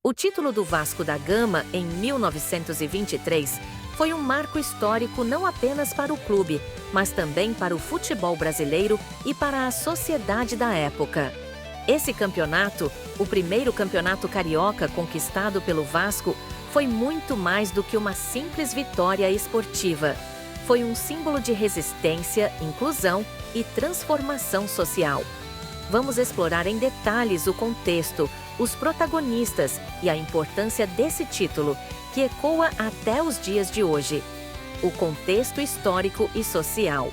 O título do Vasco da Gama, em 1923, foi um marco histórico não apenas para o clube, mas também para o futebol brasileiro e para a sociedade da época. Esse campeonato, o primeiro campeonato carioca conquistado pelo Vasco, foi muito mais do que uma simples vitória esportiva. Foi um símbolo de resistência, inclusão e transformação social. Vamos explorar em detalhes o contexto, os protagonistas e a importância desse título, que ecoa até os dias de hoje. O contexto histórico e social.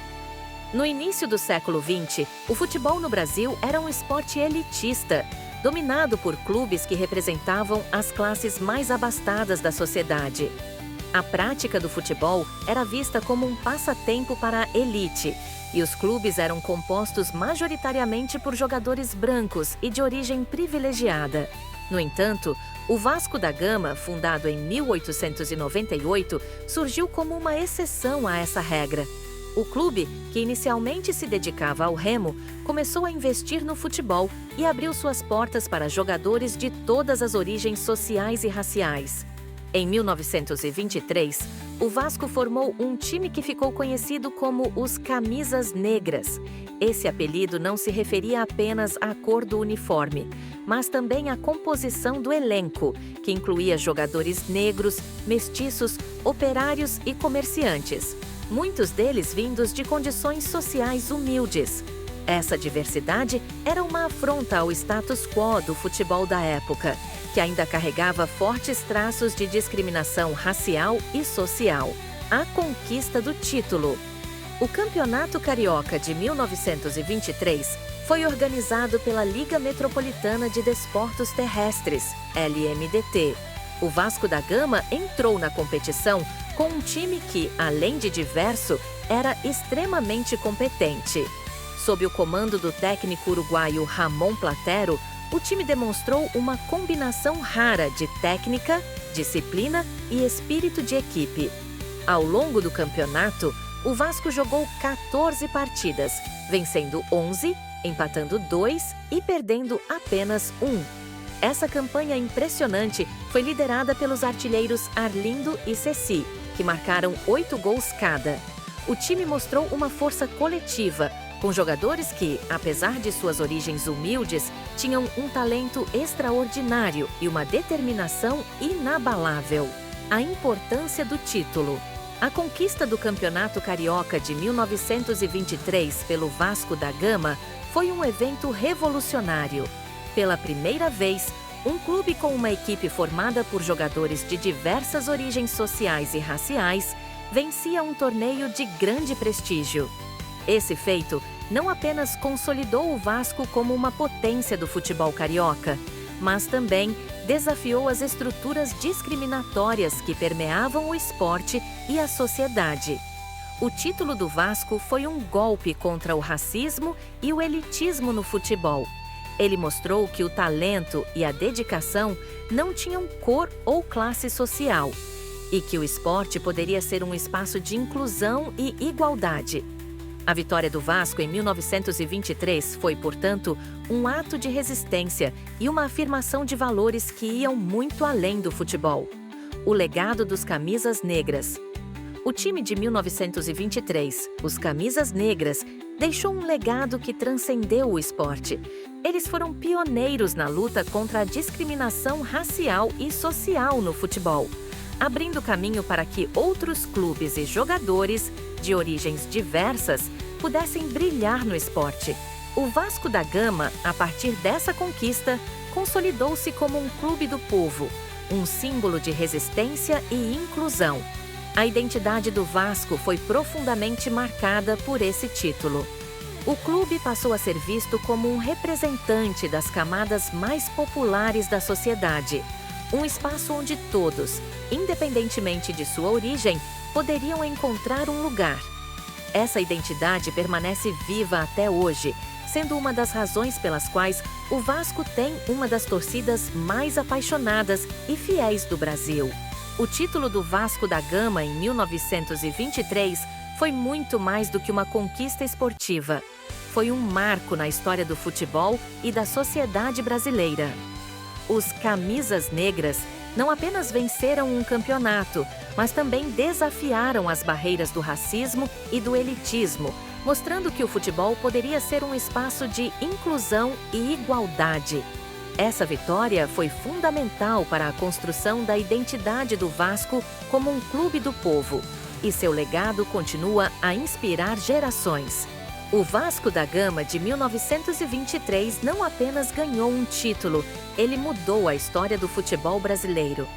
No início do século XX, o futebol no Brasil era um esporte elitista, dominado por clubes que representavam as classes mais abastadas da sociedade. A prática do futebol era vista como um passatempo para a elite, e os clubes eram compostos majoritariamente por jogadores brancos e de origem privilegiada. No entanto, o Vasco da Gama, fundado em 1898, surgiu como uma exceção a essa regra. O clube, que inicialmente se dedicava ao remo, começou a investir no futebol e abriu suas portas para jogadores de todas as origens sociais e raciais. Em 1923, o Vasco formou um time que ficou conhecido como os Camisas Negras. Esse apelido não se referia apenas à cor do uniforme, mas também à composição do elenco, que incluía jogadores negros, mestiços, operários e comerciantes, muitos deles vindos de condições sociais humildes. Essa diversidade era uma afronta ao status quo do futebol da época, que ainda carregava fortes traços de discriminação racial e social. A conquista do título. O Campeonato Carioca de 1923 foi organizado pela Liga Metropolitana de Desportos Terrestres, LMDT. O Vasco da Gama entrou na competição com um time que, além de diverso, era extremamente competente. Sob o comando do técnico uruguaio Ramon Platero, o time demonstrou uma combinação rara de técnica, disciplina e espírito de equipe. Ao longo do campeonato, o Vasco jogou 14 partidas, vencendo 11, empatando 2 e perdendo apenas 1. Essa campanha impressionante foi liderada pelos artilheiros Arlindo e Ceci, que marcaram 8 gols cada. O time mostrou uma força coletiva, com jogadores que, apesar de suas origens humildes, tinham um talento extraordinário e uma determinação inabalável. A importância do título. A conquista do Campeonato Carioca de 1923 pelo Vasco da Gama foi um evento revolucionário. Pela primeira vez, um clube com uma equipe formada por jogadores de diversas origens sociais e raciais vencia um torneio de grande prestígio. Esse feito não apenas consolidou o Vasco como uma potência do futebol carioca, mas também desafiou as estruturas discriminatórias que permeavam o esporte e a sociedade. O título do Vasco foi um golpe contra o racismo e o elitismo no futebol. Ele mostrou que o talento e a dedicação não tinham cor ou classe social, e que o esporte poderia ser um espaço de inclusão e igualdade. A vitória do Vasco em 1923 foi, portanto, um ato de resistência e uma afirmação de valores que iam muito além do futebol. O legado dos Camisas Negras. O time de 1923, os Camisas Negras, deixou um legado que transcendeu o esporte. Eles foram pioneiros na luta contra a discriminação racial e social no futebol, abrindo caminho para que outros clubes e jogadores de origens diversas pudessem brilhar no esporte. O Vasco da Gama, a partir dessa conquista, consolidou-se como um clube do povo, um símbolo de resistência e inclusão. A identidade do Vasco foi profundamente marcada por esse título. O clube passou a ser visto como um representante das camadas mais populares da sociedade, um espaço onde todos, independentemente de sua origem, poderiam encontrar um lugar. Essa identidade permanece viva até hoje, sendo uma das razões pelas quais o Vasco tem uma das torcidas mais apaixonadas e fiéis do Brasil. O título do Vasco da Gama em 1923 foi muito mais do que uma conquista esportiva. Foi um marco na história do futebol e da sociedade brasileira. Os Camisas Negras não apenas venceram um campeonato, mas também desafiaram as barreiras do racismo e do elitismo, mostrando que o futebol poderia ser um espaço de inclusão e igualdade. Essa vitória foi fundamental para a construção da identidade do Vasco como um clube do povo, e seu legado continua a inspirar gerações. O Vasco da Gama de 1923 não apenas ganhou um título, ele mudou a história do futebol brasileiro.